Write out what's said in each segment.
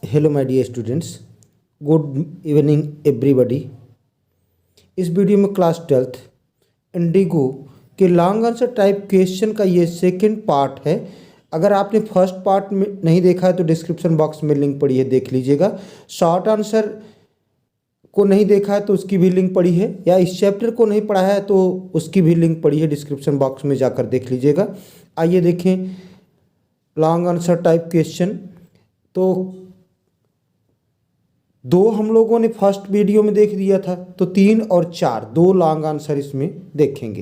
Hello my dear students, good evening everybody. इस video में class 12th Indigo के long answer type question का ये सेकंड पार्ट है। अगर आपने फर्स्ट पार्ट में नहीं देखा है तो डिस्क्रिप्शन बॉक्स में लिंक पड़ी है, देख लीजिएगा। शॉर्ट आंसर को नहीं देखा है तो उसकी भी लिंक पड़ी है, या इस चैप्टर को नहीं पढ़ा है तो उसकी भी लिंक पड़ी है, डिस्क्रिप्शन बॉक्स में जाकर देख लीजिएगा। आइए देखें लॉन्ग आंसर टाइप क्वेश्चन। तो दो हम लोगों ने फर्स्ट वीडियो में देख लिया था, तो 3 और 4 दो लॉन्ग आंसर इसमें देखेंगे।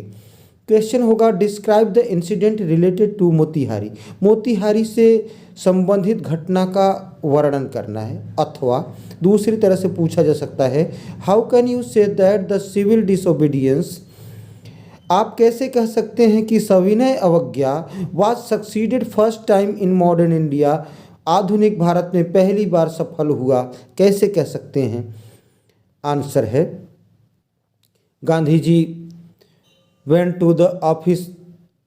क्वेश्चन होगा describe the incident related to Motihari. Motihari से संबंधित घटना का वर्णन करना है, अथवा दूसरी तरह से पूछा जा सकता है how can you say that the civil disobedience, आप कैसे कह सकते हैं कि सविनय अवज्ञा was succeeded first time in modern India, आधुनिक भारत में पहली बार सफल हुआ, कैसे कह सकते हैं? आंसर है Gandhi ji went to the office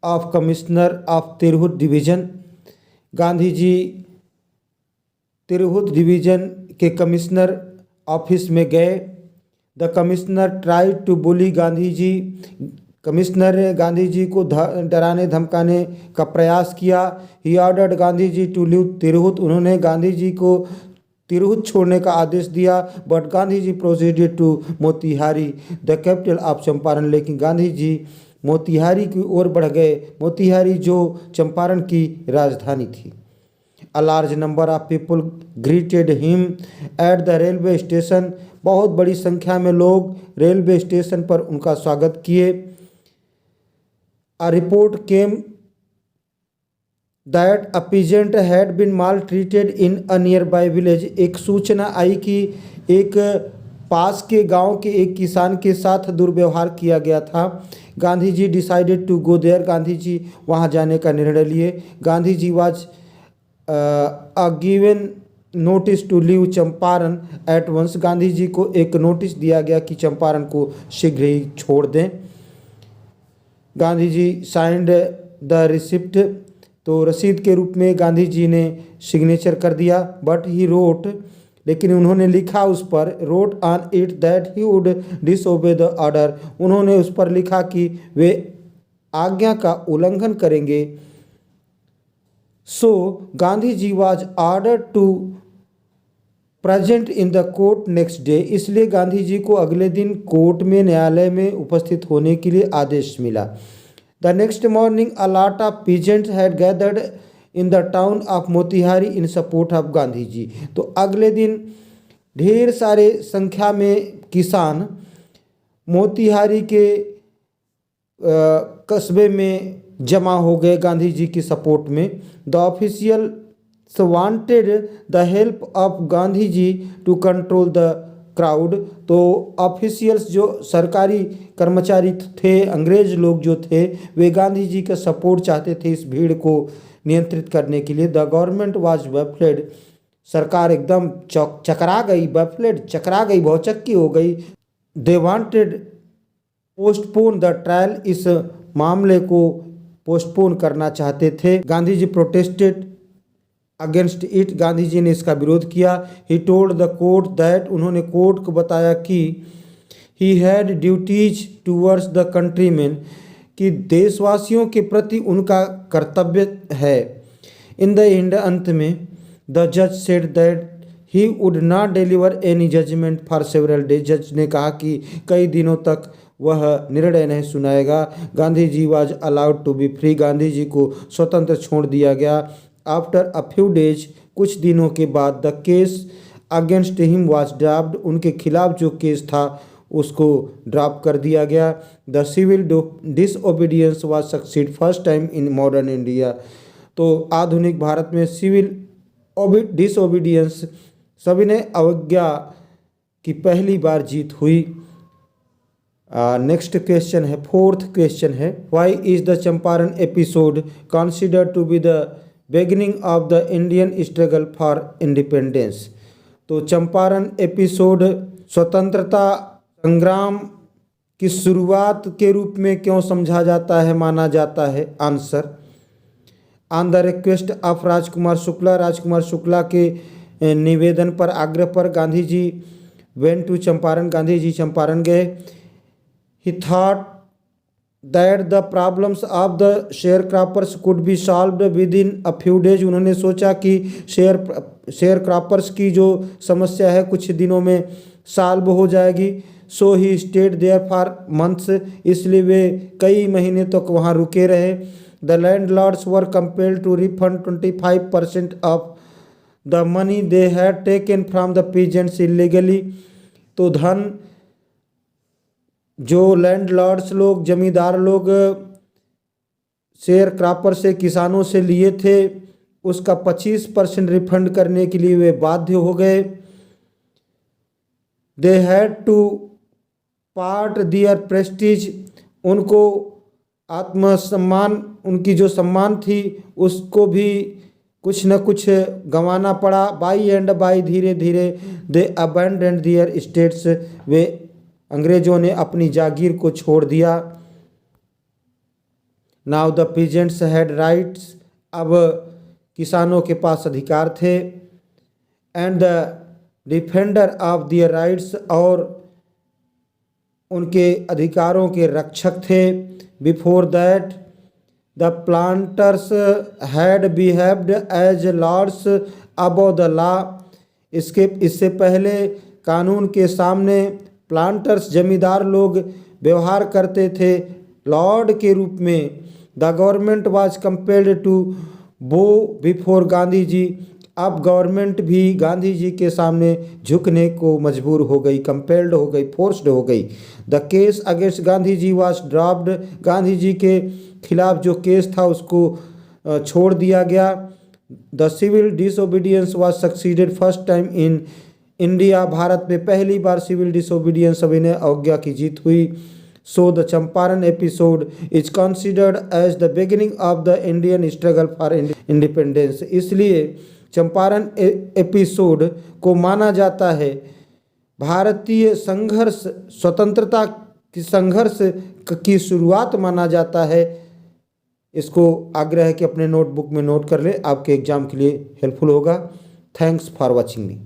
of commissioner of Tirhut division. Gandhi ji Tirhut division के कमिश्नर ऑफिस में गए। The commissioner tried to bully Gandhi ji, commissioner ने गांधी जी को डराने धमकाने का प्रयास किया। He ordered Gandhi ji to leave Tirhut, उन्होंने गांधी जी को तिरहुत छोड़ने का आदेश दिया। But Gandhi ji proceeded to Motihari the capital of Champaran, लेकिन गांधी जी मोतिहारी की ओर बढ़ गए, मोतिहारी जो चंपारण की राजधानी थी। A large number of people greeted him at the railway station, बहुत बड़ी संख्या में लोग रेलवे स्टेशन पर उनका स्वागत किए। A report came that a peasant had been maltreated in a nearby village, एक सूचना आई कि एक पास के गांव के एक किसान के साथ दुर्व्यवहार किया गया था। Gandhi ji decided to go there, Gandhi ji वहां जाने का निर्णय लिए। Gandhi ji was given notice to leave Champaran at once, Gandhi ji को एक नोटिस दिया गया कि चंपारण को शीघ्र ही छोड़ दें। Gandhi ji signed the receipt, तो रसीद के रूप में गांधी जी ने सिग्नेचर कर दिया। बट ही रोट, लेकिन उन्होंने लिखा उस पर, road on it that he would disobey the order, उन्होंने उस पर लिखा कि वे आज्ञा का उल्लंघन करेंगे। So Gandhi ji was ordered to present in the court next day, इसलिए गांधी जी को अगले दिन कोर्ट में, न्यायालय में उपस्थित होने के लिए आदेश मिला। The next morning a lot of peasants had gathered in the town of Motihari in support of Gandhi ji, तो अगले दिन ढेर सारे संख्या में किसान मोतिहारी के कस्बे में जमा हो गए गांधी जी की सपोर्ट में। The official wanted the help of Gandhi ji to control the crowd, तो ऑफिशियल्स जो सरकारी कर्मचारी थे, अंग्रेज लोग जो थे, वे गांधी जी का सपोर्ट चाहते थे इस भीड़ को नियंत्रित करने के लिए। द गवर्नमेंट वाज बफलेड, सरकार एकदम चकरा गई, बफलेड चकरा गई, भौचक्की हो गई। They wanted postpone the trial, इस मामले को पोस्टपोन करना चाहते थे। Gandhi ji protested against it, Gandhi ji ने इसका विरोध किया। He told the court that, उन्होंने कोर्ट को बताया कि he had duties towards the countryman, कि देशवासियों के प्रति उनका कर्तव्य है। इन द एंड, अंत में, द जज said that he would not deliver any judgement for several days, जज ने कहा कि कई दिनों तक वह निर्णय नहीं सुनाएगा। Gandhi ji was allowed to be free, Gandhi ji को स्वतंत्र छोड़ दिया गया। आफ्टर अ फ्यू डेज, कुछ दिनों के बाद, the case against him was dropped, उनके खिलाफ जो केस था उसको ड्रॉप कर दिया गया। The civil disobedience was succeed first time in modern India, तो आधुनिक भारत में सिविल डिसओबीडियंस, सविनय अवज्ञा की पहली बार जीत हुई। नेक्स्ट क्वेश्चन है, फोर्थ क्वेश्चन है, why is the Champaran episode considered to be the beginning of the Indian struggle for independence, तो चंपारण एपिसोड स्वतंत्रता संग्राम की शुरुआत के रूप में क्यों समझा जाता है, माना जाता है? Answer on the request of Rajkumar Shukla, Rajkumar Shukla के निवेदन पर आग्रह पर गांधी जी वेंट टू चंपारण, गांधी जी चंपारण गए। He thought that the problems of the share croppers could be solved within a few days. उन्होंने सोचा कि शेयर क्रॉपर्स की जो समस्या है कुछ दिनों में सॉल्व हो जाएगी। So he stayed there for months, इसलिए वे कई महीने तक वहाँ रुके रहे। The landlords were compelled to refund 25% of the money they had taken from the peasants illegally. तो धन जो लैंडलॉर्ड्स लोग, जमींदार लोग शेयर क्रॉपर से, किसानों से लिए थे, उसका 25% रिफंड करने के लिए वे बाध्य हो गए। They had to part their prestige, उनको आत्मसम्मान, उनकी जो सम्मान थी उसको भी कुछ न कुछ गंवाना पड़ा। बाई एंड बाई, धीरे धीरे दे अबैंडन दियर स्टेट्स, वे अंग्रेजों ने अपनी जागीर को छोड़ दिया। Now the peasants had rights, अब किसानों के पास अधिकार थे। And the defender of their rights, और उनके अधिकारों के रक्षक थे। Before that the planters had behaved as lords above the law, इससे पहले कानून के सामने प्लांटर्स, जमींदार लोग व्यवहार करते थे लॉर्ड के रूप में। The government was compelled to bow before Gandhi ji, अब गवर्नमेंट भी गांधी जी के सामने झुकने को मजबूर हो गई, कंपेल्ड हो गई, फोर्स्ड हो गई। The case against Gandhi ji was dropped, Gandhi ji के खिलाफ जो केस था उसको छोड़ दिया गया। The civil disobedience was succeeded first time in India, Bharat में पहली बार सिविल डिसोबीडियंस, अभिनय अवज्ञा की जीत हुई। So the Champaran episode is considered as the beginning of the Indian struggle for independence, इसलिए चंपारण एपिसोड को माना जाता है भारतीय संघर्ष, स्वतंत्रता की संघर्ष की शुरुआत माना जाता है। इसको आग्रह है कि अपने नोटबुक में नोट कर ले, आपके एग्जाम के लिए हेल्पफुल होगा। Thanks for watching me.